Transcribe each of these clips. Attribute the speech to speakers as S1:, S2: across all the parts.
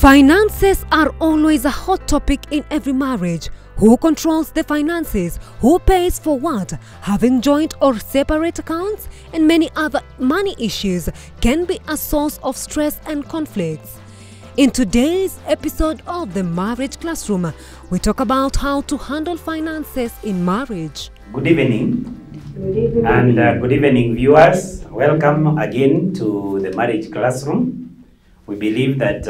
S1: Finances are always a hot topic in every marriage. Who controls the finances? Who pays for what? Having joint or separate accounts and many other money issues can be a source of stress and conflicts. In today's episode of the Marriage Classroom, we talk about how to handle finances in marriage.
S2: Good evening. And good evening, viewers. Welcome again to the Marriage Classroom. We believe that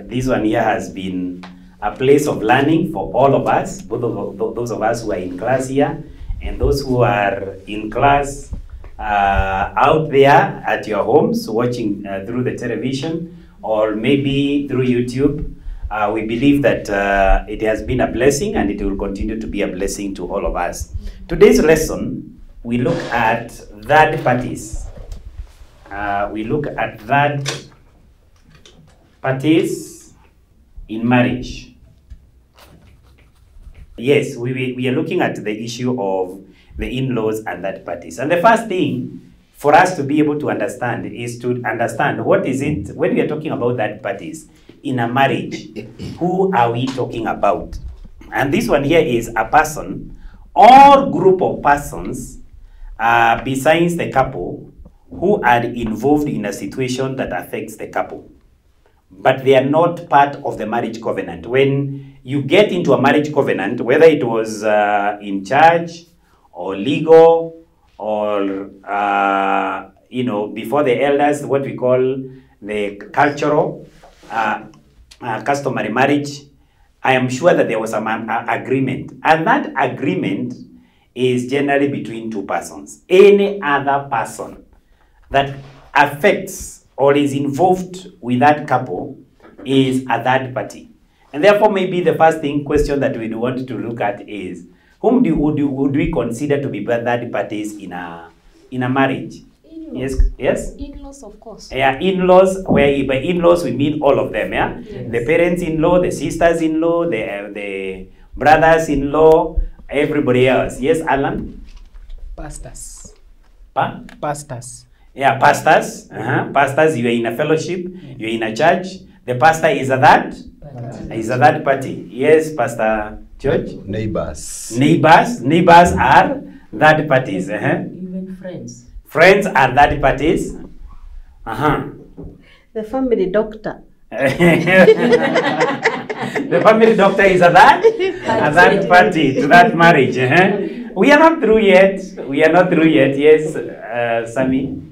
S2: this one here has been a place of learning for all of us, both of those of us who are in class here and those who are in class out there at your homes watching through the television or maybe through YouTube. We believe that it has been a blessing and it will continue to be a blessing to all of us. Today's lesson, we look at third parties. We look at third parties in marriage. Yes, we are looking at the issue of the in-laws and third parties. And the first thing for us to be able to understand is to understand what is it, when we are talking about third parties in a marriage, who are we talking about? And this one here is a person or group of persons besides the couple who are involved in a situation that affects the couple, but they are not part of the marriage covenant. When you get into a marriage covenant, whether it was in church or legal or before the elders, what we call the cultural customary marriage, I am sure that there was some agreement, and that agreement is generally between two persons. Any other person that affects or is involved with that couple is a third party. And therefore, maybe the first question that we want to look at is, whom would we consider to be third parties in a marriage? In-laws. Yes?
S3: In-laws, of course.
S2: Yeah, in-laws, where by in-laws we mean all of them, yeah? Yes. The parents-in-law, the sisters-in-law, the brothers-in-law, everybody else. Yes, Alan?
S4: Pastors.
S2: Pastors. Yeah, pastors. Pastors, you are in a fellowship, you are in a church. The pastor is a third party. Yes, Pastor George?
S5: Neighbors.
S2: Neighbors are third parties.
S3: Even friends.
S2: Friends are third parties.
S3: The family doctor.
S2: The family doctor is a third party to that marriage. We are not through yet. Yes, Sammy?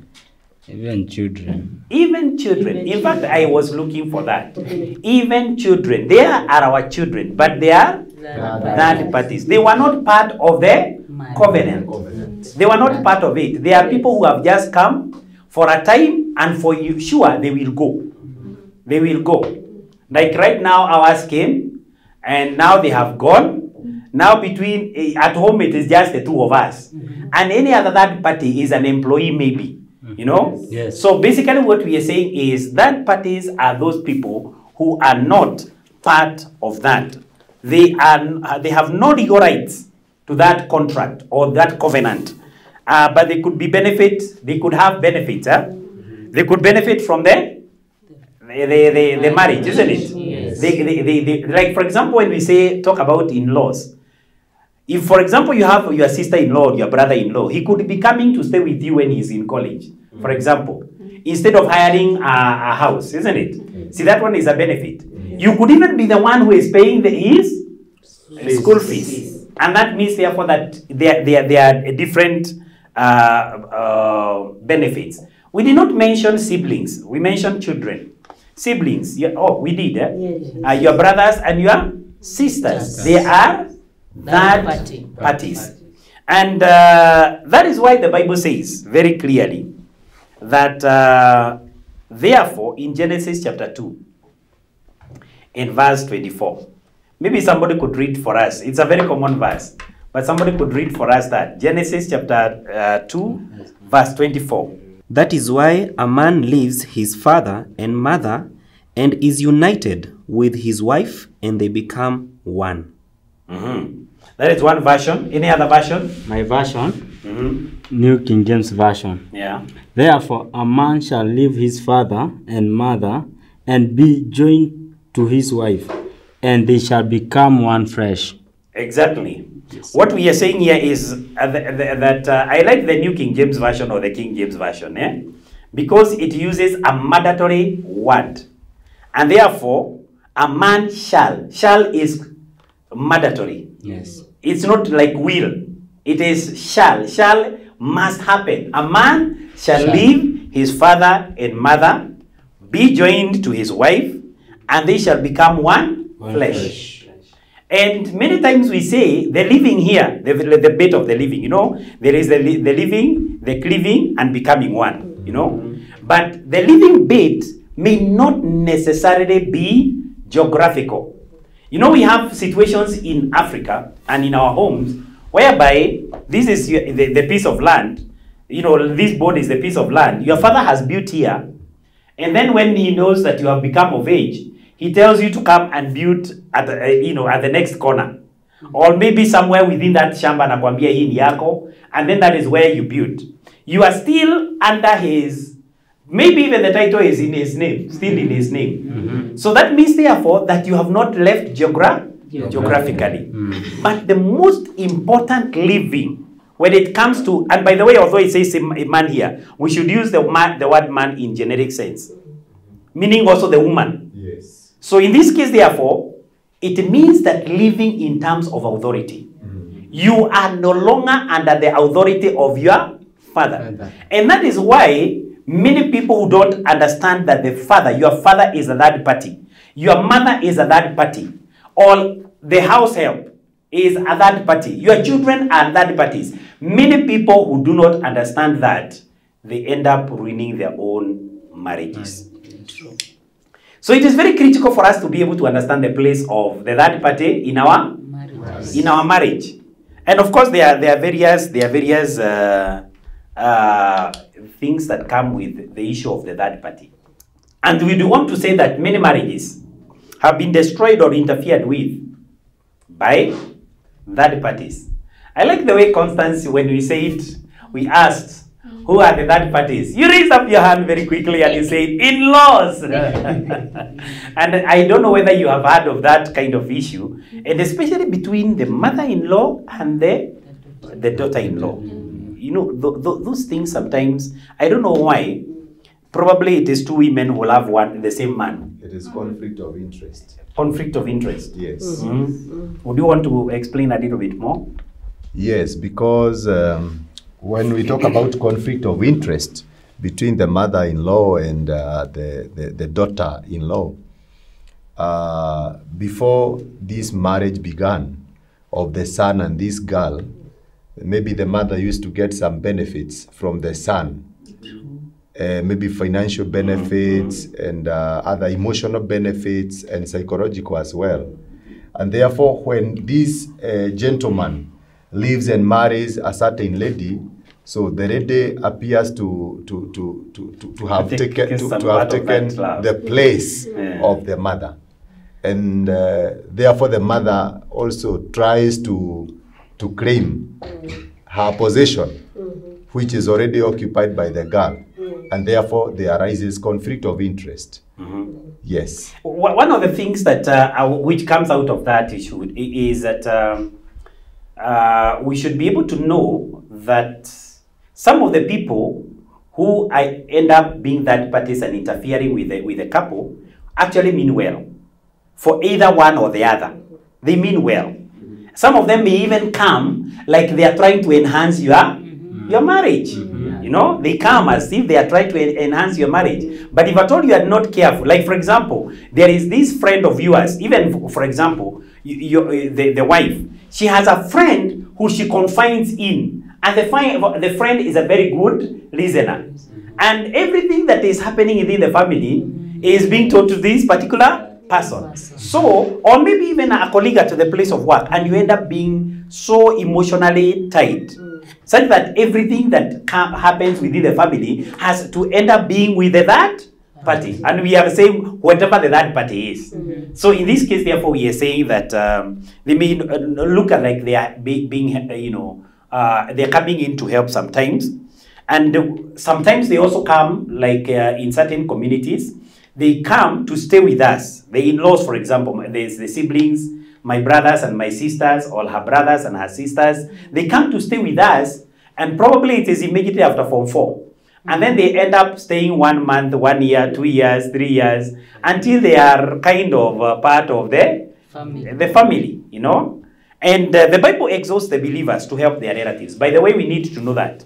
S4: Even children.
S2: Even children. In fact, I was looking for that. Even children. They are our children, but they are third parties. They were not part of the covenant. They were not part of it. They are people who have just come for a time, and for you, sure, they will go. They will go. Like right now, ours came, and now they have gone. Now at home, it is just the two of us. And any other third party is an employee maybe.
S4: Yes.
S2: So basically what we are saying is third parties are those people who are not part of that. They have no legal rights to that contract or that covenant. But they could be they could have benefits. They could benefit from the marriage, isn't it?
S3: Yes.
S2: They like, for example, when we talk about in-laws, if, for example, you have your sister-in-law or your brother-in-law, he could be coming to stay with you when he's in college, for example, instead of hiring a house, isn't it? See, that one is a benefit. You could even be the one who is paying his school fees. And that means, therefore, that there are different benefits. We did not mention siblings. We mentioned children. Siblings. We did.
S3: Yes.
S2: Your brothers and your sisters. They are third parties. And that is why the Bible says very clearly that therefore in Genesis chapter 2 in verse 24, maybe somebody could read for us. It's a very common verse, but somebody could read for us that. Genesis chapter 2 verse 24. That is why a man leaves his father and mother and is united with his wife, and they become one. That is one version. Any other version?
S4: My version, New King James Version.
S2: Yeah.
S4: Therefore, a man shall leave his father and mother and be joined to his wife, and they shall become one flesh.
S2: Exactly.
S4: Yes.
S2: What we are saying here is that I like the New King James Version or the King James Version, because it uses a mandatory word. And therefore, a man shall. Shall is mandatory.
S4: Yes.
S2: It's not like will. It is shall. Shall must happen. A man shall leave his father and mother, be joined to his wife, and they shall become one flesh. And many times we say the living here, the bit of the living, there is the living, the cleaving, and becoming one, But the living bit may not necessarily be geographical. We have situations in Africa and in our homes whereby this is the piece of land, this board is the piece of land. Your father has built here, and then when he knows that you have become of age, he tells you to come and build at the next corner, or maybe somewhere within that shamba nakwambia hii ni yako, and then that is where you build. You are still under his, maybe even the title is in his name, still in his name. So that means therefore that you have not left geographically. But the most important living when it comes to, and by the way, although it says a man here, we should use the word man in generic sense, meaning also the woman.
S5: Yes.
S2: So in this case, therefore, it means that living in terms of authority. You are no longer under the authority of your father. And that is why many people who don't understand that your father is a third party, your mother is a third party, or the house help is a third party, your children are third parties. Many people who do not understand that, they end up ruining their own marriages. So it is very critical for us to be able to understand the place of the third party in our marriage. And of course, there are various things that come with the issue of the third party. And we do want to say that many marriages have been destroyed or interfered with by third parties. I like the way Constance, when we say it, we asked, who are the third parties? You raised up your hand very quickly and you said, in-laws. And I don't know whether you have heard of that kind of issue, and especially between the mother-in-law and the daughter-in-law. Those things sometimes, I don't know why, probably it is two women who will have the same man.
S5: It is conflict of interest.
S2: Conflict of interest.
S5: Yes.
S2: Would you want to explain a little bit more?
S5: Yes, because when we talk about conflict of interest between the mother-in-law and the daughter-in-law, before this marriage began of the son and this girl, maybe the mother used to get some benefits from the son, maybe financial benefits and other emotional benefits and psychological as well. And therefore, when this gentleman lives and marries a certain lady, so the lady appears to have taken the place of the mother, and therefore the mother also tries to claim her possession, which is already occupied by the girl, and therefore there arises conflict of interest. Yes.
S2: One of the things that which comes out of that issue is that we should be able to know that some of the people who end up being third parties and interfering with the couple actually mean well for either one or the other. They mean well. Some of them may even come like they are trying to enhance your marriage. They come as if they are trying to enhance your marriage. But if at all you are not careful, like for example, there is this friend of yours, even for example, the wife, she has a friend who she confides in. And the friend is a very good listener. And everything that is happening within the family is being told to this particular person. So, or maybe even a colleague at the place of work, and you end up being so emotionally tied, such that everything that happens within the family has to end up being with the third party. And we are saying whatever the third party is. So in this case, therefore, we are saying that they may look at like they are being, they're coming in to help sometimes. And sometimes they also come, like in certain communities, they come to stay with us. The in-laws, for example, there's the siblings, my brothers and my sisters, or her brothers and her sisters. They come to stay with us, and probably it is immediately after Form 4. And then they end up staying 1 month, 1 year, 2 years, 3 years, until they are kind of part of the family, you know. And the Bible exhorts the believers to help their relatives. By the way, we need to know that.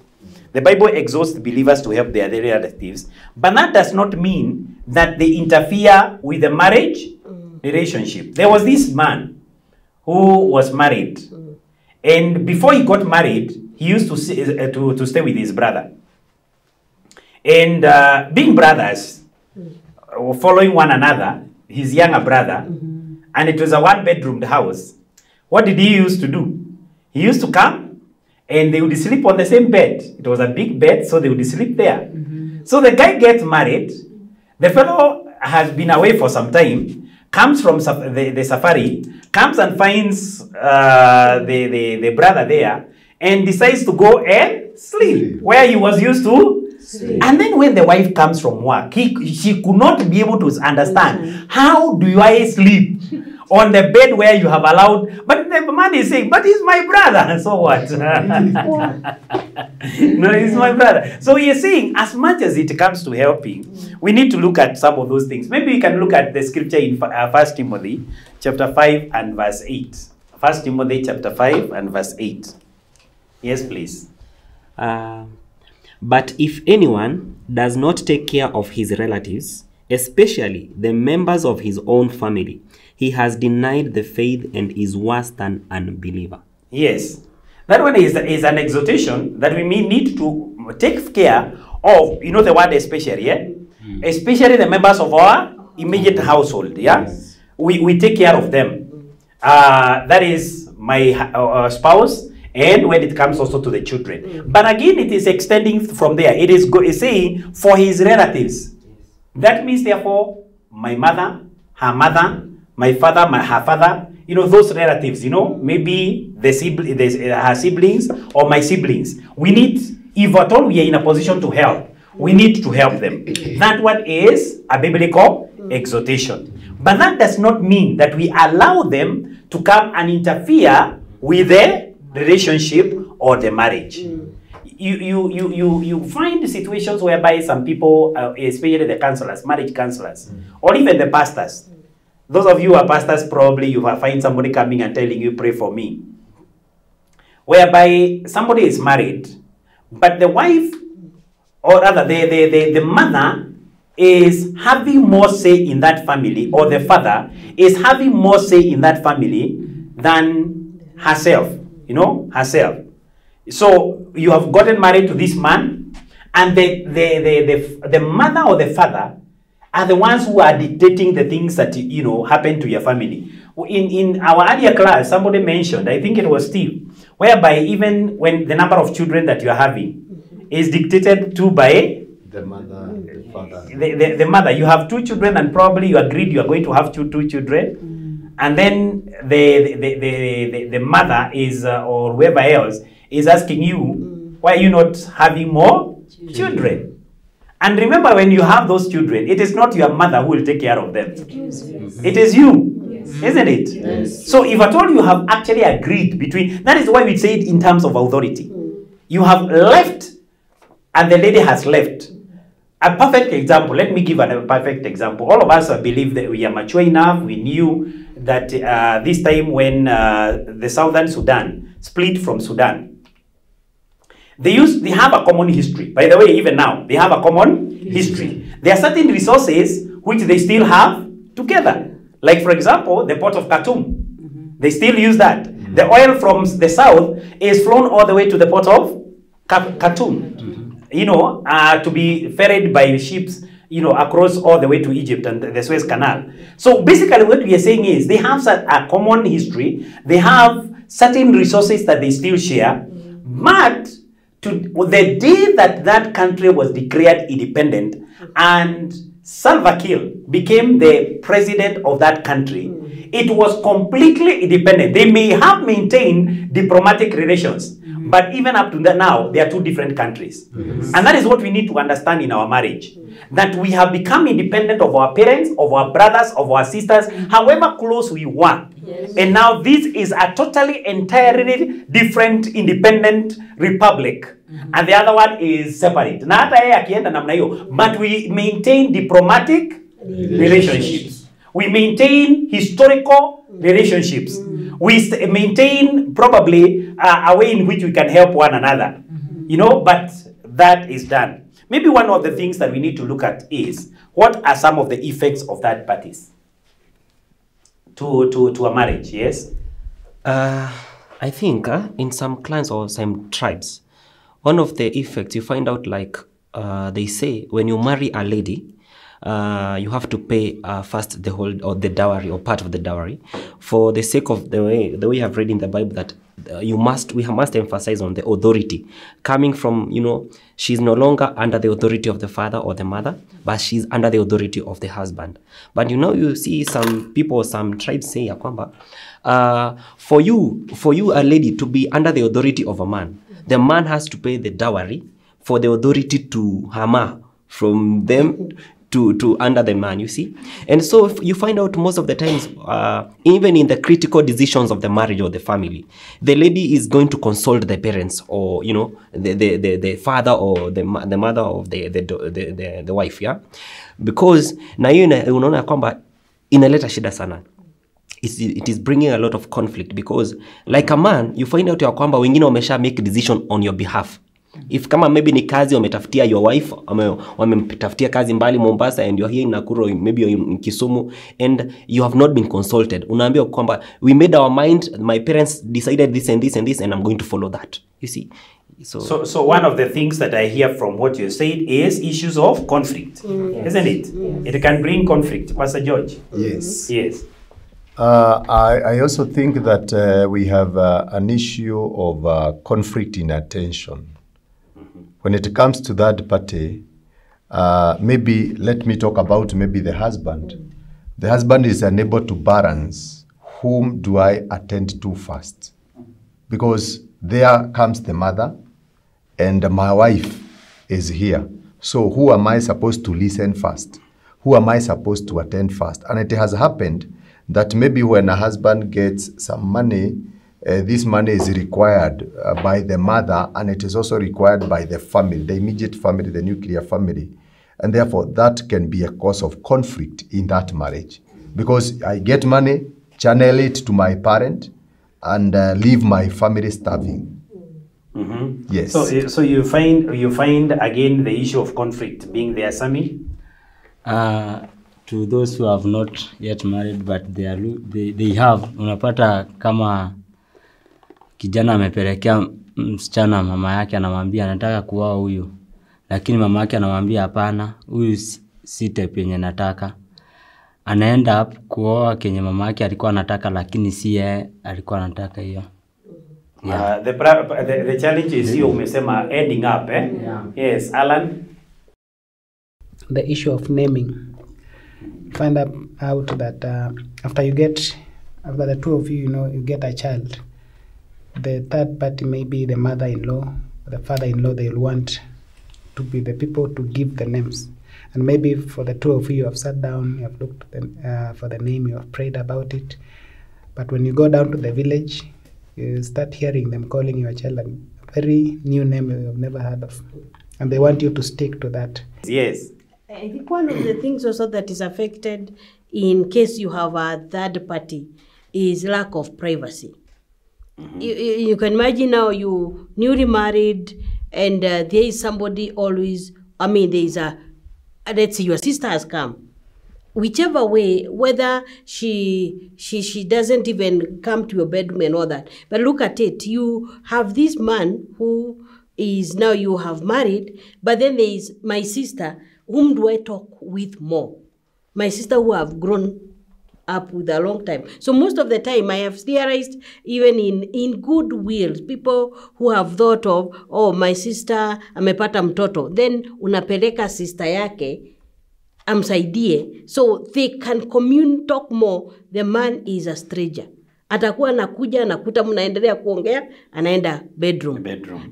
S2: The Bible exhorts the believers to help their relatives, but that does not mean that they interfere with the marriage relationship. There was this man who was married, and before he got married, he used to stay with his brother. And being brothers, following one another, his younger brother, and it was a one-bedroom house. What did he used to do? He used to come, and they would sleep on the same bed. It was a big bed, so they would sleep there. So the guy gets married. The fellow has been away for some time, comes from the safari, comes and finds the brother there, and decides to go and sleep where he was used to. And then when the wife comes from work, she could not be able to understand, how do I sleep on the bed where you have allowed? But the man is saying, but he's my brother. So what? No, he's my brother. So he is saying, as much as it comes to helping, we need to look at some of those things. Maybe we can look at the scripture in 1 Timothy chapter 5 and verse 8. 1 Timothy chapter 5 and verse 8. Yes, please.
S6: But if anyone does not take care of his relatives, especially the members of his own family, he has denied the faith and is worse than an unbeliever.
S2: Yes. That one is an exhortation that we need to take care of, you know the word especially, yeah? Especially the members of our immediate household, yeah? Yes. We take care of them. That is my spouse, and when it comes also to the children. But again, it is extending from there. It is saying for his relatives. That means, therefore, my mother, her mother, my father, her father, you know, those relatives, you know, maybe her siblings or my siblings. We need, if at all we are in a position to help, we need to help them. That one is a biblical exhortation. But that does not mean that we allow them to come and interfere with the relationship or the marriage. You find situations whereby some people, especially the counselors, marriage counselors, or even the pastors. Those of you who are pastors, probably you will find somebody coming and telling you, pray for me. Whereby somebody is married, but the wife, or rather the mother is having more say in that family, or the father is having more say in that family than herself. You know, herself. So you have gotten married to this man, and the mother or the father are the ones who are dictating the things that, you know, happen to your family. In our earlier class, somebody mentioned, I think it was Steve, whereby even when the number of children that you are having is dictated to by
S5: the mother, the father.
S2: The mother. You have 2 children, and probably you agreed you are going to have two children. And then the mother is, or whoever else, is asking you, why are you not having more children? And remember, when you have those children, it is not your mother who will take care of them. It is you, isn't it? Yes. So if at all you have actually agreed between, that is why we say it in terms of authority. You have left, and the lady has left. A perfect example, let me give a perfect example. All of us believe that we are mature enough. We knew that this time when the Southern Sudan split from Sudan, they have a common history. By the way, even now, they have a common history. There are certain resources which they still have together. Like, for example, the port of Khartoum. They still use that. The oil from the south is flown all the way to the port of Khartoum. You know, to be ferried by ships, you know, across all the way to Egypt and the Suez Canal. So basically what we are saying is they have a common history. They have certain resources that they still share. But to the day that that country was declared independent and Salva Kiir became the president of that country, it was completely independent. They may have maintained diplomatic relations, But even up to now, they are two different countries. And that is what we need to understand in our marriage. That we have become independent of our parents, of our brothers, of our sisters, however close we were. And now this is a totally, entirely different independent republic. And the other one is separate. Na hata yeye akienda namna hiyo, but we maintain diplomatic relationships. We maintain historical relationships. We maintain probably a way in which we can help one another. You know, but that is done. Maybe one of the things that we need to look at is, what are some of the effects of third parties to a marriage? Yes?
S6: I think in some clans or some tribes, one of the effects you find out, like they say, when you marry a lady, you have to pay first the whole, or the dowry, or part of the dowry, for the sake of the way you have read in the Bible that we must emphasize on the authority coming from, you know, she's no longer under the authority of the father or the mother, but she's under the authority of the husband. But you know, you see some people, some tribes say, Akwamba, for you a lady to be under the authority of a man, the man has to pay the dowry for the authority to hammer from them to under the man, you see. And so you find out most of the times, even in the critical decisions of the marriage or the family, the lady is going to consult the parents, or, you know, the father or the mother of the wife, yeah, because na hiyo unaona kwamba inaleta shida sana. It is bringing a lot of conflict, because like a man, you find out ya kwamba wengine wamesha make decision on your behalf. If kama maybe ni kazi wametafutia your wife, wamemtafutia kazi mbali Mombasa, and you're here in Nakuru, maybe you're in Kisumu, and you have not been consulted. Unaambia kwamba we made our mind, my parents decided this and this and this, and I'm going to follow that. You see? So
S2: one of the things that I hear from what you said is issues of conflict, isn't it? Yes. It can bring conflict. Pastor George?
S5: Yes.
S2: Yes.
S5: I also think that we have an issue of conflict in attention. When it comes to that party, maybe let me talk about maybe the husband. The husband is unable to balance, whom do I attend to first? Because there comes the mother and my wife is here. So who am I supposed to listen first? Who am I supposed to attend first? And it has happened that maybe when a husband gets some money, this money is required by the mother, and it is also required by the family, the immediate family, the nuclear family. And therefore, that can be a cause of conflict in that marriage. Because I get money, channel it to my parent, and leave my family starving. Yes.
S2: So you find again the issue of conflict being there, Sami?
S4: To those who have not yet married, but they have, unapata kama kijana amepelekea msichana mama yake, anamwambia anataka kuoa huyu, lakini mama yake anamwambia hapana, huyu si type yenye nataka. Anaenda up kuoa kenye mama yake alikuwa anataka, lakini si yeye alikuwa anataka hiyo.
S2: Yeah. The challenge is you umesema ending up, eh? Yeah. Yes, Alan?
S7: The issue of naming. Find out that after the two of you, you get a child, the third party, maybe the mother-in-law, the father-in-law, they'll want to be the people to give the names. And maybe for the two of you have sat down, you have looked for the name, you have prayed about it. But when you go down to the village, you start hearing them calling your child a very new name you have never heard of. And they want you to stick to that.
S2: Yes.
S3: I think one of the things also that is affected in case you have a third party is lack of privacy. You can imagine now you newly married and there is somebody always, there is let's say your sister has come. Whichever way, whether she doesn't even come to your bedroom and all that. But look at it, you have this man who is now you have married, but then there is my sister. Whom do I talk with more? My sister who have grown up with a long time. So most of the time I have theorized, even in good will, people who have thought of, oh, my sister amepata mtoto, then unapeleka sister yake amsaidie, so they can talk more. The man is a stranger. Atakuwa anakuja, anakuta mnaendelea kuongea, anaenda bedroom.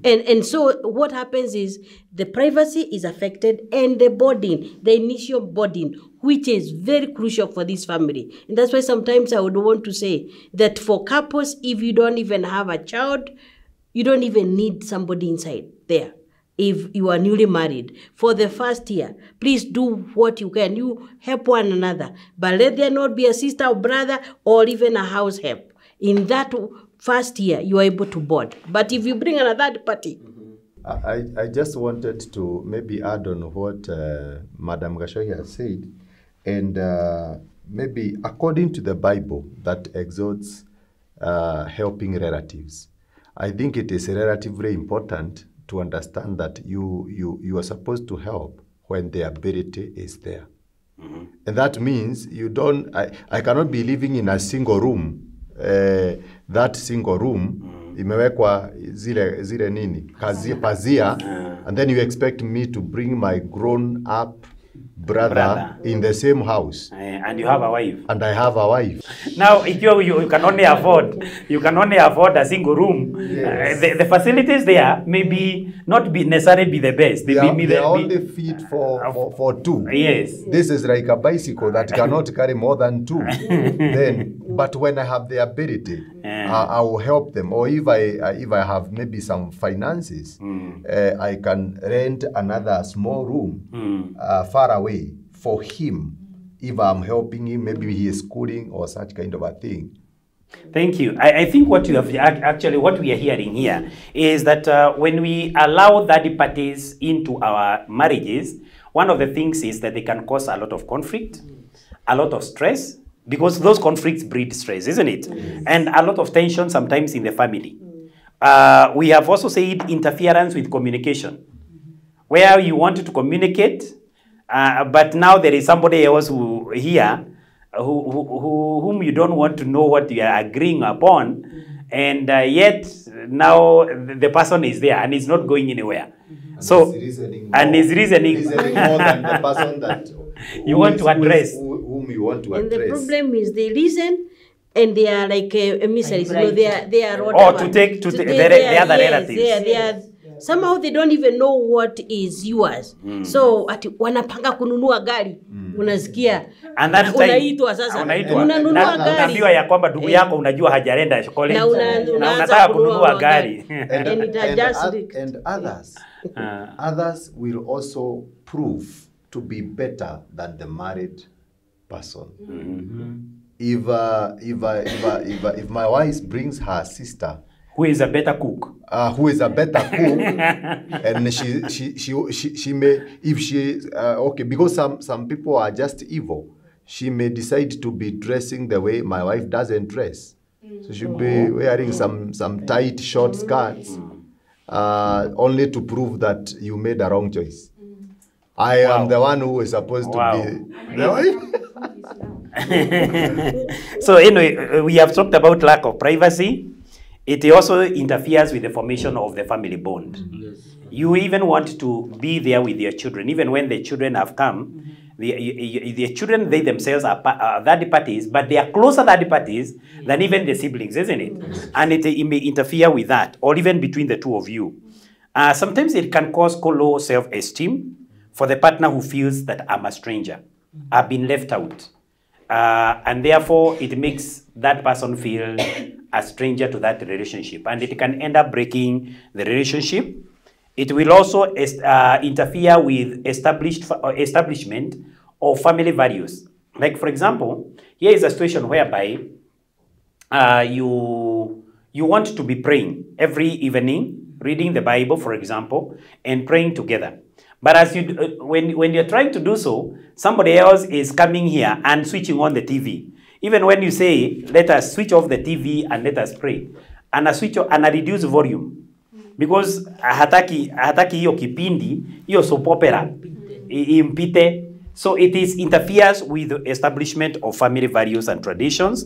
S3: And so what happens is the privacy is affected, and the bonding, the initial bonding, which is very crucial for this family. And that's why sometimes I would want to say that for couples, if you don't even have a child, you don't even need somebody inside there. If you are newly married, for the first year, please do what you can. You help one another, but let there not be a sister or brother or even a house help. In that first year, you are able to bond. But if you bring another party,
S5: I just wanted to maybe add on what Madam GACOHI has said, and maybe according to the Bible that exhorts helping relatives, I think it is relatively important to understand that you are supposed to help when the ability is there. And that means you don't, I cannot be living in a single room, that single room, imewekwa zile nini, pazia, and then you expect me to bring my grown up brother in the same house.
S2: And you have a wife.
S5: And I have a wife.
S2: Now, if you can only afford, a single room. Yes. The facilities there may not necessarily be the best. They are
S5: only fit for two.
S2: Yes.
S5: This is like a bicycle that cannot carry more than two. But when I have the ability, I will help them. Or if I have maybe some finances, I can rent another small room far away for him, if I'm helping him, maybe he is schooling or such kind of a thing.
S2: Thank you. I think what you have actually, what we are hearing here is that when we allow third parties into our marriages, one of the things is that they can cause a lot of conflict, a lot of stress, because those conflicts breed stress, isn't it? Yes. And a lot of tension sometimes in the family. We have also said interference with communication, where you want to communicate, but now there is somebody else whom you don't want to know what you are agreeing upon, and yet now the person is there and is not going anywhere.
S5: And
S2: so
S5: is reasoning
S2: more
S5: than the person that
S2: you want to address.
S5: Whom you want to
S3: and
S5: address.
S3: The problem is they listen, and they are like emissaries.
S2: Right.
S3: No, they are
S2: or to take the other relatives.
S3: They are somehow they don't even know what is yours. So ati wanapanga kununua gari, unasikia,
S2: and that time
S3: unaitwa sasa, unanunua gari,
S2: unaambiwa ya kwamba ndugu yako unajua hajaenda shule na unataka kununua gari.
S5: And others will also prove to be better than the married person. If my wife brings her sister,
S2: who is a better cook,
S5: and she may, if she okay, because some people are just evil, she may decide to be dressing the way my wife doesn't dress. So she'll be wearing some tight short skirts, only to prove that you made a wrong choice. I am the one who is supposed to be the wife.
S2: So anyway, we have talked about lack of privacy. It also interferes with the formation of the family bond. You even want to be there with your children, even when the children have come. The children, they themselves are third parties, but they are closer third parties than even the siblings, isn't it? And it may interfere with that, or even between the two of you. Sometimes it can cause low self-esteem for the partner who feels that I'm a stranger, I've been left out. And therefore, it makes that person feel a stranger to that relationship, and it can end up breaking the relationship. It will also interfere with establishment of family values. Like, for example, here is a situation whereby you want to be praying every evening, reading the Bible, for example, and praying together. But as you, when you're trying to do so, somebody else is coming here and switching on the TV. Even when you say, let us switch off the TV and let us pray, and a reduce volume. Because hataki hiyo kipindi, hiyo soap opera, impite. So it interferes with the establishment of family values and traditions.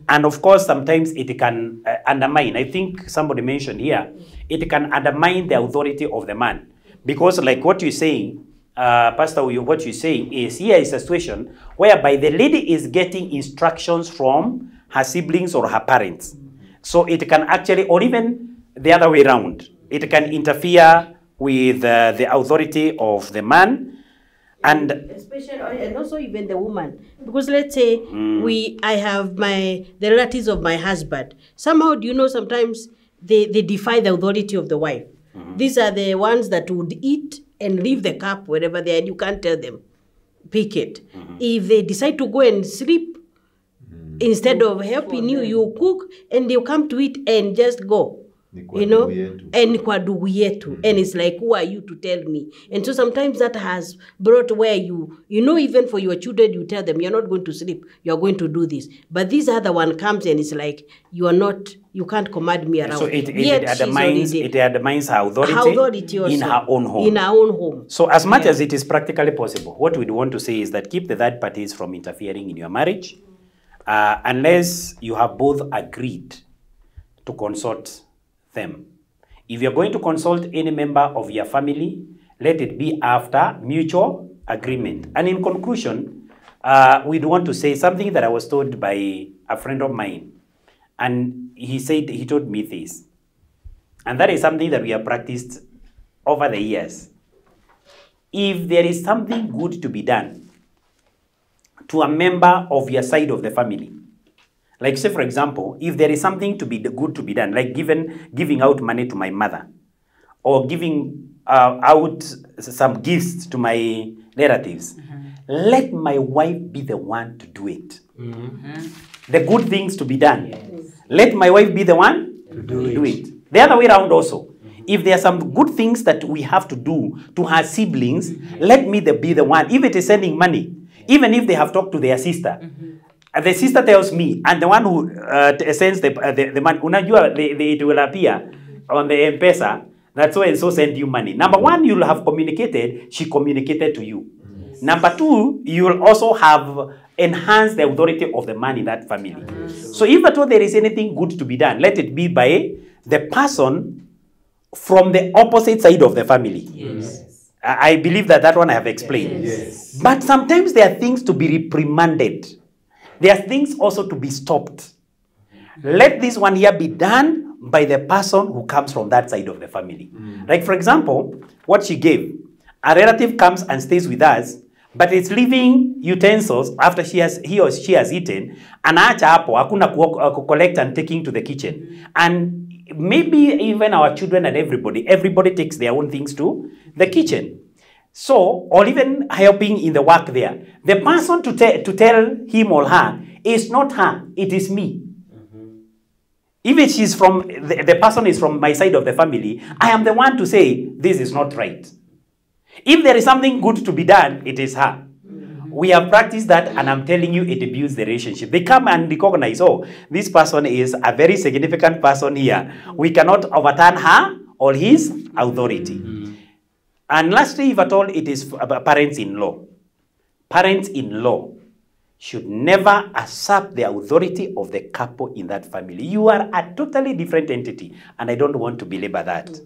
S2: And of course, sometimes it can undermine, I think somebody mentioned here, it can undermine the authority of the man. Because like what you're saying, Pastor, what you're saying is, here is a situation whereby the lady is getting instructions from her siblings or her parents. So it can actually, or even the other way around, it can interfere with the authority of the man. And
S3: especially, and also even the woman, because let's say I have the relatives of my husband. Somehow, do you know, sometimes they defy the authority of the wife. These are the ones that would eat and leave the cup wherever they are, and you can't tell them, pick it. If they decide to go and sleep, instead of helping you, you cook, and they'll come to it and just go. You know, and kwa ndugu yetu, and it's like, who are you to tell me? And so sometimes that has brought where you know, even for your children, you tell them you're not going to sleep, you're going to do this. But this other one comes and it's like, you can't command me around.
S2: So it undermines her authority in her own home.
S3: In her own home.
S2: So as much as it is practically possible, what we'd want to say is that keep the third parties from interfering in your marriage, unless you have both agreed to consult them. If you're going to consult any member of your family, let it be after mutual agreement. And in conclusion, we'd want to say something that I was told by a friend of mine. And he told me this. And that is something that we have practiced over the years. If there is something good to be done to a member of your side of the family, like say, for example, if there is something good to be done, like giving out money to my mother, or giving out some gifts to my relatives, let my wife be the one to do it. The good things to be done. Let my wife be the one to do it. The other way around also. If there are some good things that we have to do to her siblings, let me be the one. If it is sending money, even if they have talked to their sister, the sister tells me, and the one who sends the money, unajua, it will appear on the M-Pesa, that's why so send you money. Number one, you'll have communicated, she communicated to you. Yes. Number two, you will also have enhanced the authority of the man in that family. So if at all there is anything good to be done, let it be by the person from the opposite side of the family. Yes. I believe that one I have explained. Yes. But sometimes there are things to be reprimanded. There are things also to be stopped. Let this one here be done by the person who comes from that side of the family. Like, for example, what she gave. A relative comes and stays with us, but it's leaving utensils after he or she has eaten, and anaacha hapo, hakuna collect and taking to the kitchen. And maybe even our children and everybody takes their own things to the kitchen. So, or even helping in the work there. The person to tell him or her is not her, it is me. If she's from, the person is from my side of the family, I am the one to say, this is not right. If there is something good to be done, it is her. We have practiced that, and I'm telling you, it builds the relationship. They come and recognize, oh, this person is a very significant person here. We cannot overturn her or his authority. And lastly, if at all, it is parents-in-law. Parents-in-law should never usurp the authority of the couple in that family. You are a totally different entity, and I don't want to belabor that.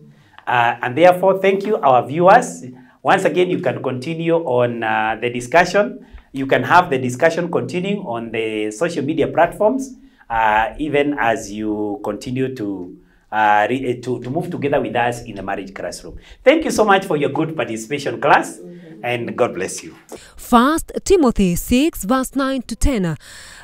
S2: And therefore, thank you, our viewers. Once again, you can continue on the discussion. You can have the discussion continuing on the social media platforms, even as you continue to move together with us in the marriage classroom. Thank you so much for your good participation, class, and God bless you.
S1: 1 Timothy 6 verse 9 to 10.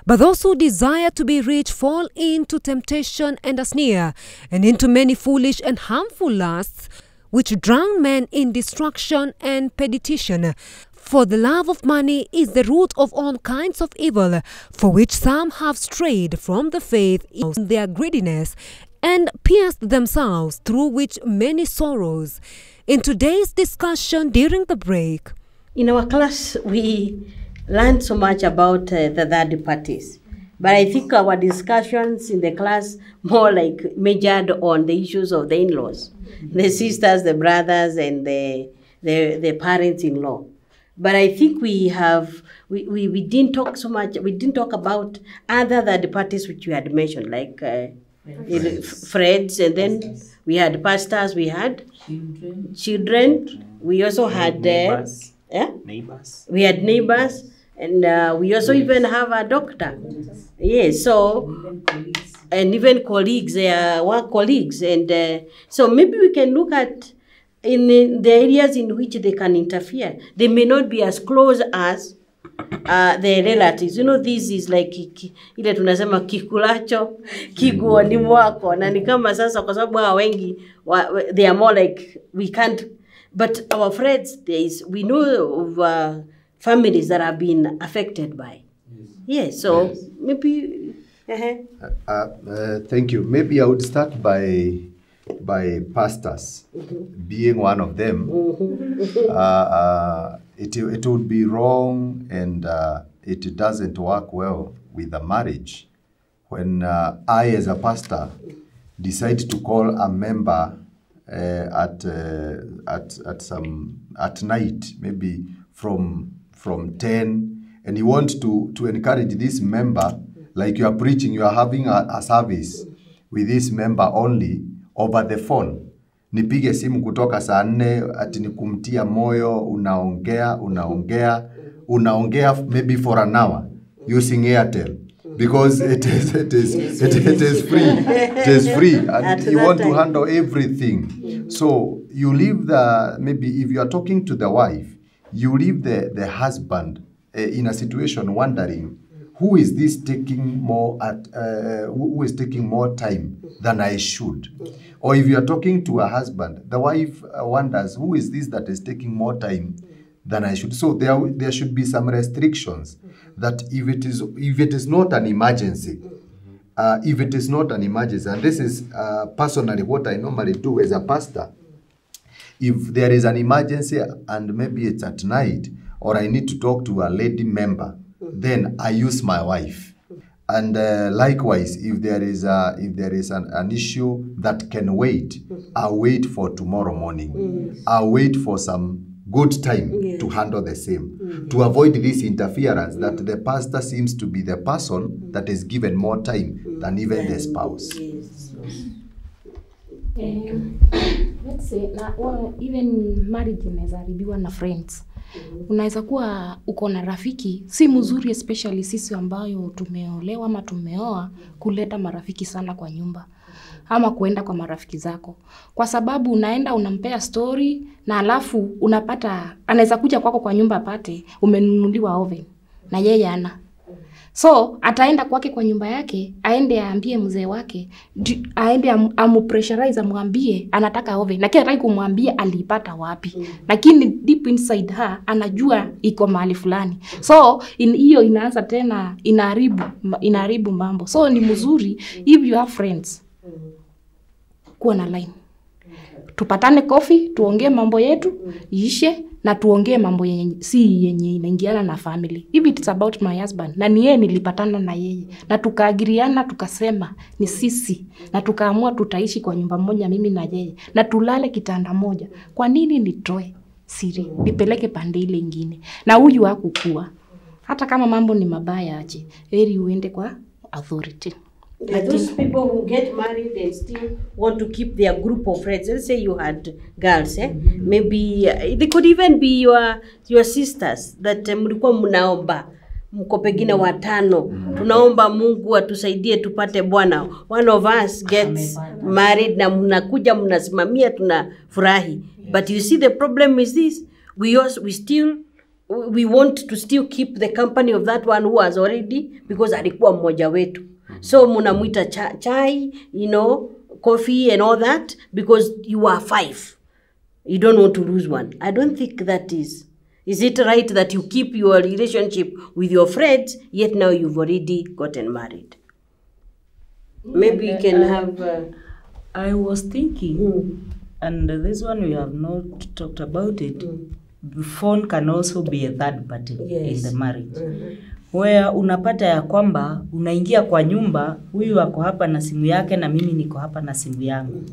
S1: But those who desire to be rich fall into temptation and a snare, and into many foolish and harmful lusts, which drown men in destruction and perdition. For the love of money is the root of all kinds of evil, for which some have strayed from the faith in their greediness, and pierced themselves, through which many sorrows. In today's discussion during the break,
S3: in our class, we learned so much about the third parties. But I think our discussions in the class more like majored on the issues of the in-laws, the sisters, the brothers, and the parents-in-law. But I think we didn't talk so much, we didn't talk about other third parties which you had mentioned, like friends, and then we had pastors, we had children, we also had neighbors. We had neighbors, And we also even have a doctor. Yes, so, and even colleagues, work colleagues. And so maybe we can look at in the areas in which they can interfere. They may not be as close as the relatives. You know, this is like ile tunasema kikulacho kiguoni mwako, na ni kama sasa kwa sababu hao wengi they are more like we can't, but our friends, we know of families that have been affected by. Yes, so maybe
S5: thank you. Maybe I would start by pastors being one of them. It would be wrong, and it doesn't work well with a marriage when I, as a pastor, decide to call a member at night, maybe from 10, and you want to encourage this member, like you are preaching, you are having a service with this member only over the phone. Nipige simu kutoka saa 4 ati nikumtia moyo, unaongea maybe for an hour using Airtel, because it is free. It is free, and you want to handle everything. So you leave maybe if you are talking to the wife, you leave the husband in a situation wondering, who is this taking more who is taking more time than I should? Or if you are talking to a husband, the wife wonders, who is this that is taking more time than I should? So there should be some restrictions that if it is not an emergency, and this is personally what I normally do as a pastor. If there is an emergency and maybe it's at night, or I need to talk to a lady member, then I use my wife. And likewise, if there is an issue that can wait, I'll wait for tomorrow morning. I'll wait for some good time to handle the same, to avoid this interference that the pastor seems to be the person that is given more time than even the spouse.
S8: Let's say even marriage inaweza haribiwa na friends. Unaweza kuwa uko na rafiki si mzuri, especially sisi ambayo tumeolewa ama tumeoa, kuleta marafiki sana kwa nyumba ama kuenda kwa marafiki zako, kwa sababu unaenda unampea story na alafu unapata anaweza kuja kwako kwa nyumba apate umenunuliwa oven na yeye ana. So ataenda kwake kwa nyumba yake, aende aambie mzee wake, aende amupressurize, amwambie anataka oven, na kile anataka kumwambia alipata wapi, lakini deep inside her anajua iko mahali fulani. So hiyo inaanza tena inaharibu mambo. So ni mzuri if you have friends, kuwa na line, tupatane coffee, tuongee mambo yetu iishe, na tuongee mambo yenye inaingiana na family. If it's about my husband, na ni yeye nilipatana na yeye, na tukaagiriana tukasema ni sisi, na tukaamua tutaishi kwa nyumba moja mimi na yeye, na tulale kitanda moja, kwa nini nitoe siri nipeleke pande ile nyingine? Na huyu hakukua, hata kama mambo ni mabaya aje, heri uende kwa authority.
S3: Like those people who get married and still want to keep their group of friends. Let's say you had girls, maybe they could even be your sisters that mlikuwa mnaomba, mko pengine watano, tunaomba Mungu atusaidie tupate bwana. One of us gets married na mnakuja mnasimamia, tunafurahi. But you see the problem is this, we want to still keep the company of that one who has already, because alikuwa mmoja wetu. So munamuita chai, coffee and all that, because you are 5. You don't want to lose one. I don't think that is it right that you keep your relationship with your friends, yet now you've already gotten married? Maybe you can have...
S9: I was thinking, and this one we have not talked about it, the phone can also be a third party in the marriage. Where unapata ya kwamba unaingia kwa nyumba, huyu ako hapa na simu yake na mimi niko hapa na simu yangu.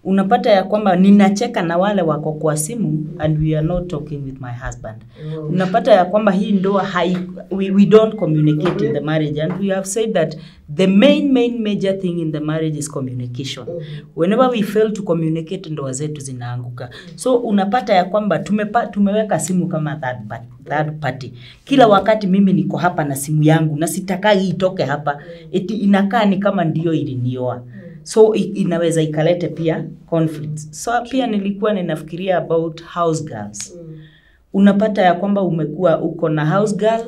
S9: unapata ya kwamba ninacheka na wale wako kwa simu and we are not talking with my husband. Unapata ya kwamba hii ndoa we don't communicate in the marriage, and we have said that the main major thing in the marriage is communication. Whenever we fail to communicate, ndoa zetu zinaanguka. So unapata ya kwamba tumeweka simu kama third party. Kila wakati mimi niko hapa na simu yangu na sitakai itoke hapa, inakaa ni kama ndio ilinioa. So inaweza ikalete pia conflicts. So pia nilikuwa ninafikiria about house girls. Unapata ya kwamba uko na house girl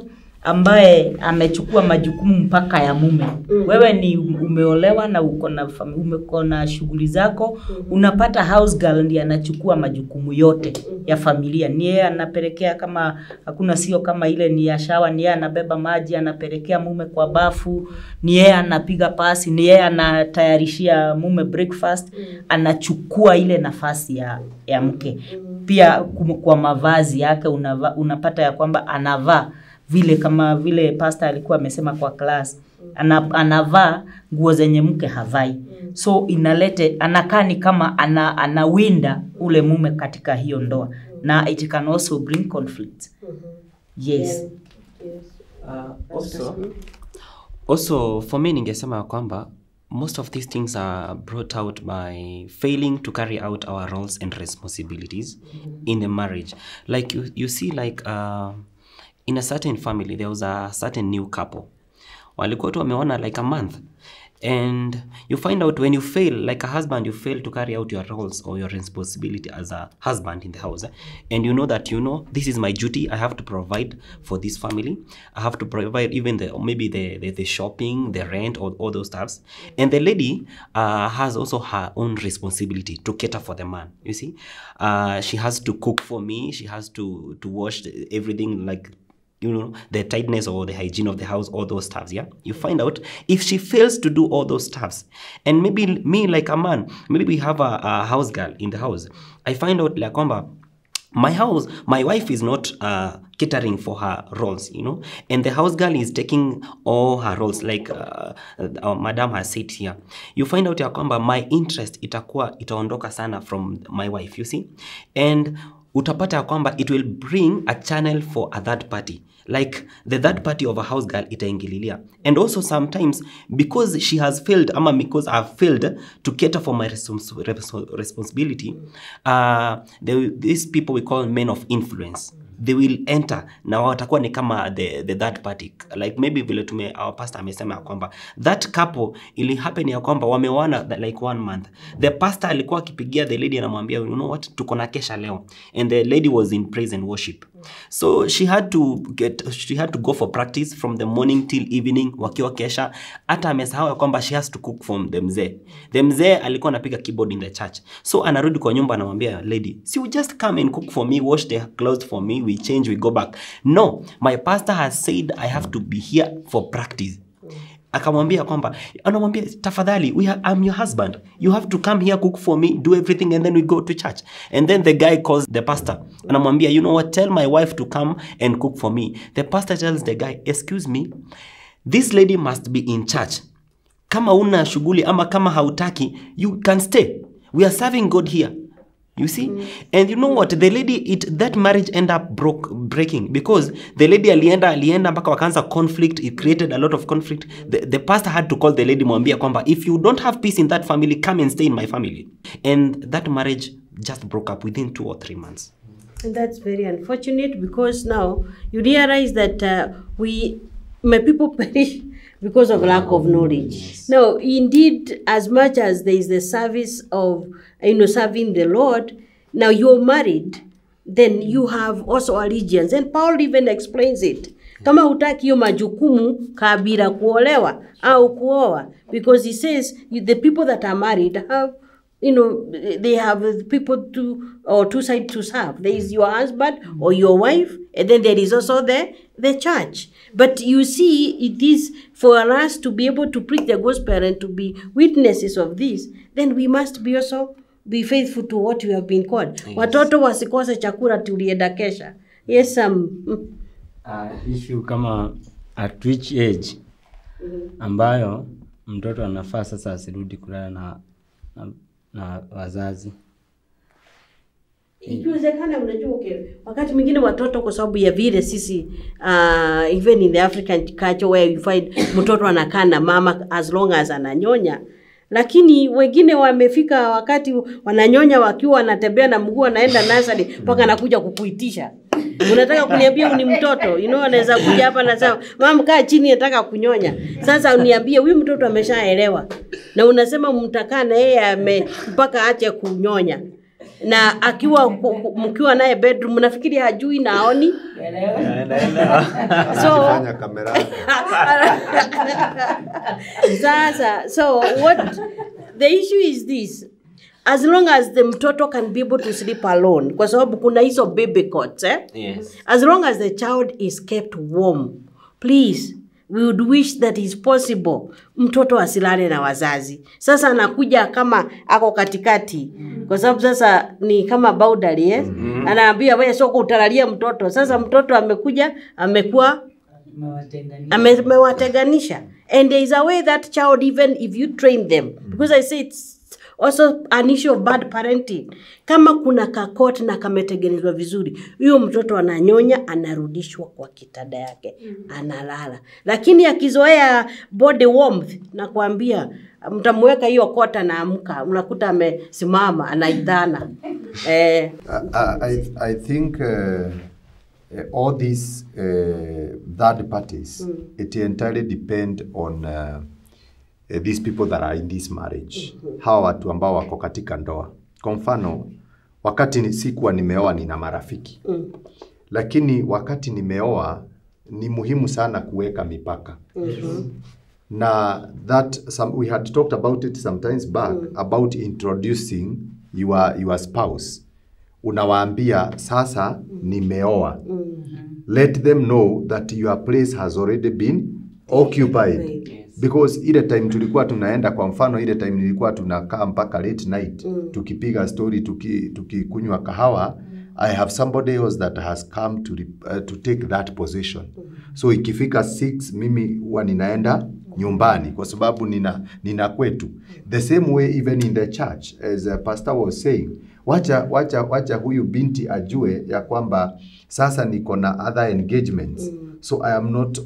S9: ambaye amechukua majukumu mpaka ya mume. Wewe ni umeolewa na uko na shughuli zako, unapata house girl ndiye anachukua majukumu yote ya familia. Ni yeye anapelekea, kama hakuna sio kama ile ni ya shawa, ni yeye anabeba maji anapelekea mume kwa bafu, ni yeye anapiga pasi, ni yeye anatayarishia mume breakfast, anachukua ile nafasi ya mke. Pia kwa mavazi yake unapata ya kwamba anavaa kama vile pastor alikuwa amesema kwa class, anavaa nguo zenye mke havai. So anakaa ni kama anawinda ule mume katika hiyo ndoa, na it can also bring conflict. Yes.
S6: Also for me ningesema kwamba most of these things are brought out by failing to carry out our roles and responsibilities in the marriage. Like you see, like in a certain family, there was a certain new couple. Walikuwa tu wameona like a month. And you find out when you fail, like a husband, you fail to carry out your roles or your responsibility as a husband in the house. And you know that, this is my duty. I have to provide for this family. I have to provide even maybe the shopping, the rent, or all those stuffs. And the lady has also her own responsibility to cater for the man, you see. She has to cook for me. She has to wash everything, like, the tightness or the hygiene of the house, all those stuffs, yeah? You find out if she fails to do all those stuffs, and maybe me, like a man, maybe we have a house girl in the house. I find out, like, my wife is not catering for her roles, and the house girl is taking all her roles, like madam has said here. You find out, my interest itaondoka sana from my wife, you see? And utapata kwamba it will bring a channel for a third party, like the third party of a house girl itaingililia. And also sometimes because she has failed, because I've failed to cater for my responsibility, these people we call men of influence, they will enter na watakuwa ni kama the third party. Like maybe vile our pastor amesema kwamba that couple ili happen ya kwamba wameoana like 1 month. The pastor alikuwa akipigia the lady anamwambia, you know what, tuko na kesha leo, and the lady was in praise and worship. So she had to go for practice from the morning till evening wakiwa kesha. Hata amesahau kwamba she has to cook from the mzee. The mzee alikuwa anapiga keyboard in the church. So anarudi kwa nyumba anamwambia lady, so you just come and cook for me, wash the clothes for me, we change, we go back. No, my pastor has said I have to be here for practice. Akamwambia kwamba, anamwambia tafadhali, I'm your husband, you have to come here, cook for me, do everything, and then we go to church. And then the guy calls the pastor, anamwambia, you know what, tell my wife to come and cook for me. The pastor tells the guy, excuse me, this lady must be in church. Kama una shughuli ama kama hautaki, you can stay. We are serving God here. You see? And you know what? The lady, that marriage ended up breaking because the lady alienda mpaka wakaanza conflict. It created a lot of conflict. The pastor had to call the lady, mwambia kwamba, if you don't have peace in that family, come and stay in my family. And that marriage just broke up within 2 or 3 months.
S3: And that's very unfortunate because now you realize that my people perish because of lack of knowledge. Yes. Now, indeed, as much as there is the service of, serving the Lord, now you're married, then you have also allegiance. And Paul even explains it. Kama hutaki hiyo majukumu kabila kuolewa au kuoa, because he says the people that are married have, they have people two sides to serve. There is your husband or your wife, and then there is also the church. But you see, it is for us to be able to preach the gospel and to be witnesses of this, then we must be also be faithful to what we have been called. Yes. Watoto wasikose chakula tulienda kesha. Yes,
S4: issue kama at which age ambayo mtoto anafaa sasa asirudi kulala na na wazazi.
S3: Ikiwezekana unajua wakati mwingine watoto kwa sababu ya vile sisi even in the African culture where you find mtoto anakaa na mama as long as ananyonya, lakini wengine wamefika wakati wananyonya wakiwa wanatembea na mguu anaenda nursery mpaka anakuja kukuitisha. Unataka kuniambia ni mtoto? Anaweza kuja hapa na sema, "Mama kaa chini nataka kunyonya." Sasa uniambie huyu mtoto ameshaelewa. Na unasema mtakaa na yeye mpaka aache kunyonya. Na akiwa mkiwa naye bedroom nafikiri hajui na aoni.
S5: Fanya kamera.
S3: Sasa what the issue is this, as long as the mtoto can be able to sleep alone, kwa sababu kuna hizo baby cots
S6: Yes.
S3: as long as the child is kept warm, please, we would wish that is possible mtoto asilale na wazazi. Sasa anakuja kama ako katikati, kwa sababu sasa ni kama boundary, anaambia wewe sio kutalalia mtoto. Sasa mtoto amekuja amekuwa amewatenganisha. And there is a way that child, even if you train them, because I say it's also an issue of bad parenting. Kama kuna kakoti na kametengenezwa vizuri, huyo mtoto ananyonya, anarudishwa kwa kitanda yake, analala. Lakini akizoea body warmth, nakwambia mtamweka hiyo kota na amka, unakuta amesimama anaidhana.
S5: I think all these third parties, it entirely depend on these people that are in this marriage. Hawa watu ambao wako katika ndoa. Kwa mfano, wakati sikuwa nimeoa nina marafiki. Lakini wakati nimeoa ni muhimu sana kuweka mipaka. Na that we had talked about it sometimes back about introducing your spouse. Unawaambia sasa nimeoa. Let them know that your place has already been occupied. Because ile time tulikuwa tunaenda, kwa mfano ile time nilikuwa tunakaa mpaka late night tukipiga story, tukikunywa kahawa, I have somebody else that has come to take that position. So ikifika 6 mimi huwa ninaenda nyumbani kwa sababu nina kwetu. The same way even in the church, as a pastor was saying, wacha huyu binti ajue ya kwamba sasa niko na other engagements. So I am not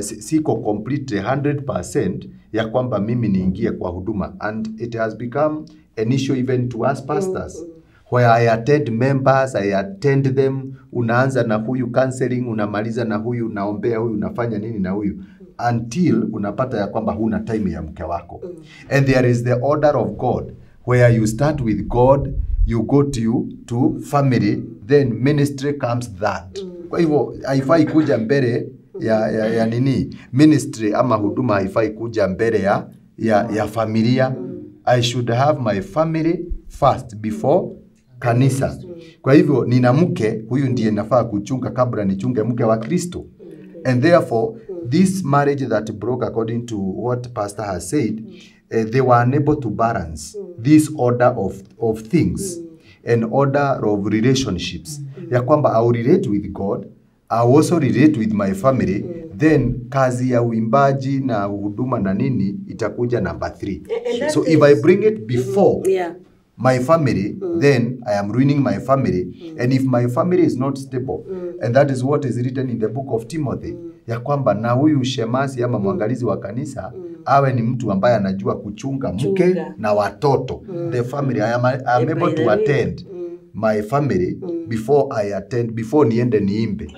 S5: siko completely 100% ya kwamba mimi niingie kwa huduma. And it has become an issue even to us pastors. Where I attend members, I attend them, unaanza na huyu counseling, unamaliza na huyu, unaombea huyu, unafanya nini na huyu, until unapata ya kwamba huna time ya mke wako. And there is the order of God, where you start with God, you go to family, then ministry comes that. Kwa hivyo haifai kuja mbele ya nini, ministry ama huduma haifai kuja mbele ya familia. I should have my family first before kanisa. Kwa hivyo nina mke, huyu ndiye nafaa kuchunga kabla nichunge mke wa Kristo. And therefore this marriage that broke, according to what pastor has said, they were unable to balance this order of things and order of relationships. Ya kwamba I will relate with God, I also relate with my family, then kazi ya uimbaji na huduma na nini itakuja number 3. So if I bring it before my family, then I am ruining my family. And if my family is not stable, and that is what is written in the book of Timothy, ya kwamba na huyu shemasi ama mwangalizi wa kanisa, awe ni mtu ambaye anajua kuchunga mke na watoto. The family, I am able to attend my family before niende niimbe.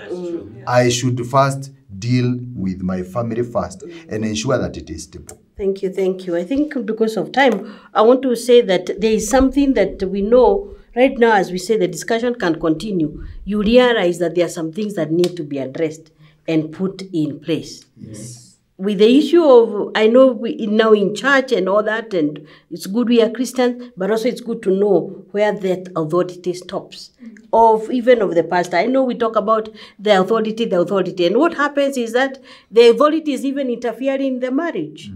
S5: I should first deal with my family first and ensure that it is stable.
S3: Thank you. I think because of time, I want to say that there is something that we know right now. As we say, the discussion can continue. You realize that there are some things that need to be addressed and put in place.
S5: Yes.
S3: With the issue of, I know we now in church and all that, and it's good we are Christians, but also it's good to know where that authority stops. Even of the pastor. I know we talk about the authority, and what happens is that the authority is even interfering in the marriage.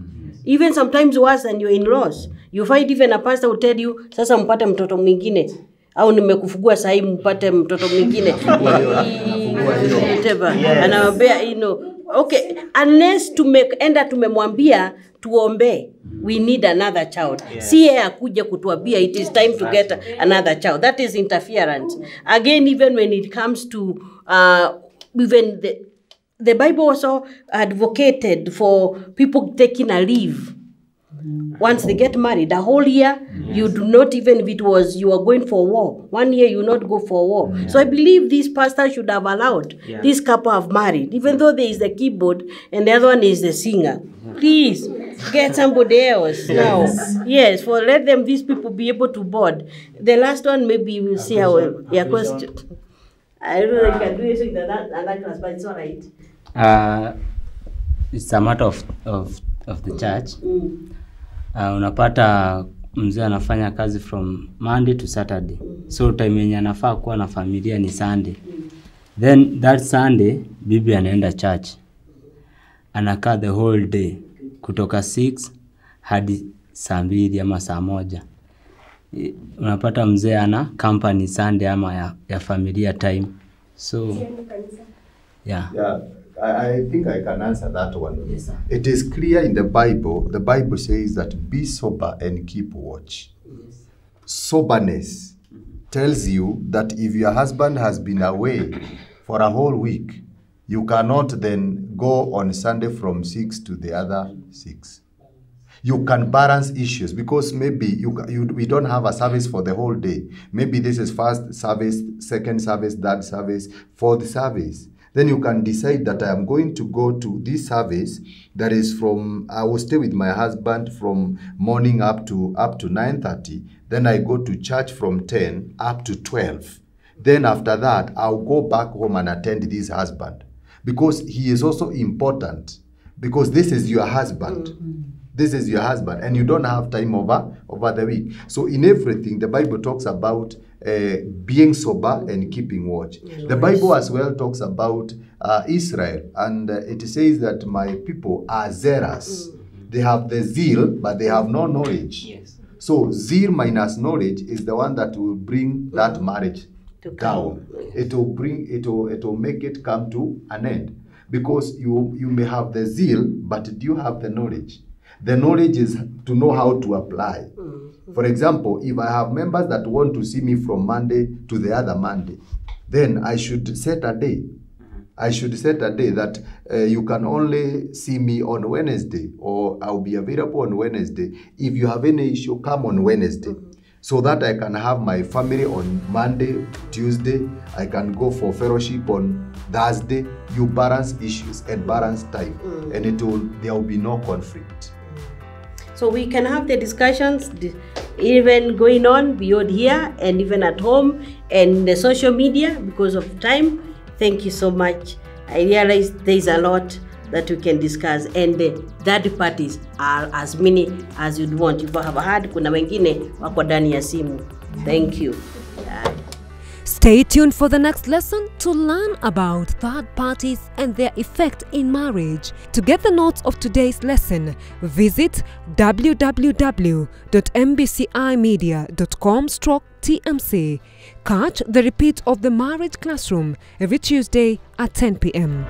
S3: Even sometimes worse than your in-laws. You find even a pastor will tell you, sasa mpate mtoto mwingine. Au nimekufugua sahi mpate mtoto mwingine. Whatever. Anawambia, okay, unless tumemwambia tuombe, we need another child. Si yeye akuje kutuambia it is time to get another child. That is interference. Again, even when it comes to even the Bible also advocated for people taking a leave. Once they get married, a whole year, you do not, even if it was you are going for war, 1 year you not go for war. So I believe this pastor should have allowed this couple have married, even though there is the keyboard and the other one is the singer. Please get somebody else now. Yes, for let them, these people be able to board. The last one, maybe we'll see how your question. I don't know if you can do it in another class, but it's all right.
S4: It's a matter of the church. Unapata mzee anafanya kazi from Monday to Saturday. So time yenye anafaa kuwa na familia ni Sunday. Then that Sunday bibi anaenda church. Anakaa the whole day kutoka 6 hadi saa 2 ama saa 1. Unapata mzee ana company Sunday ama ya familia time. So yeah.
S5: I think I can answer that one.
S4: Yes, sir.
S5: It is clear in the Bible says that be sober and keep watch.
S4: Yes.
S5: Soberness tells you that if your husband has been away for a whole week, you cannot then go on Sunday from 6 to the other 6. You can balance issues because maybe we don't have a service for the whole day. Maybe this is first service, second service, third service, fourth service. Then you can decide that I am going to go to this service that is from, I will stay with my husband from morning up to 9:30. Then I go to church from 10 up to 12. Then after that, I'll go back home and attend this husband. Because he is also important. Because this is your husband. This is your husband. And you don't have time over the week. So in everything, the Bible talks about being sober and keeping watch. The Bible as well talks about Israel, and it says that my people are zealous. They have the zeal, but they have no knowledge.
S4: Yes.
S5: So zeal minus knowledge is the one that will bring that marriage down. It will make it come to an end. Because you may have the zeal, but do you have the knowledge? The knowledge is to know how to apply. For example, if I have members that want to see me from Monday to the other Monday, then I should set a day. I should set a day that you can only see me on Wednesday, or I'll be available on Wednesday. If you have any issue, come on Wednesday. So that I can have my family on Monday, Tuesday. I can go for fellowship on Thursday. You balance issues and balance time, and there will be no conflict.
S3: So we can have the discussions even going on beyond here and even at home and the social media because of time. Thank you so much. I realize there's a lot that we can discuss, and the third parties are as many as you'd want. If you have heard, kuna wengine wako ndani ya simu. Thank you.
S1: Stay tuned for the next lesson to learn about third parties and their effect in marriage. To get the notes of today's lesson, visit www.mbcimedia.com/TMC. Catch the repeat of the Marriage Classroom every Tuesday at 10 p.m.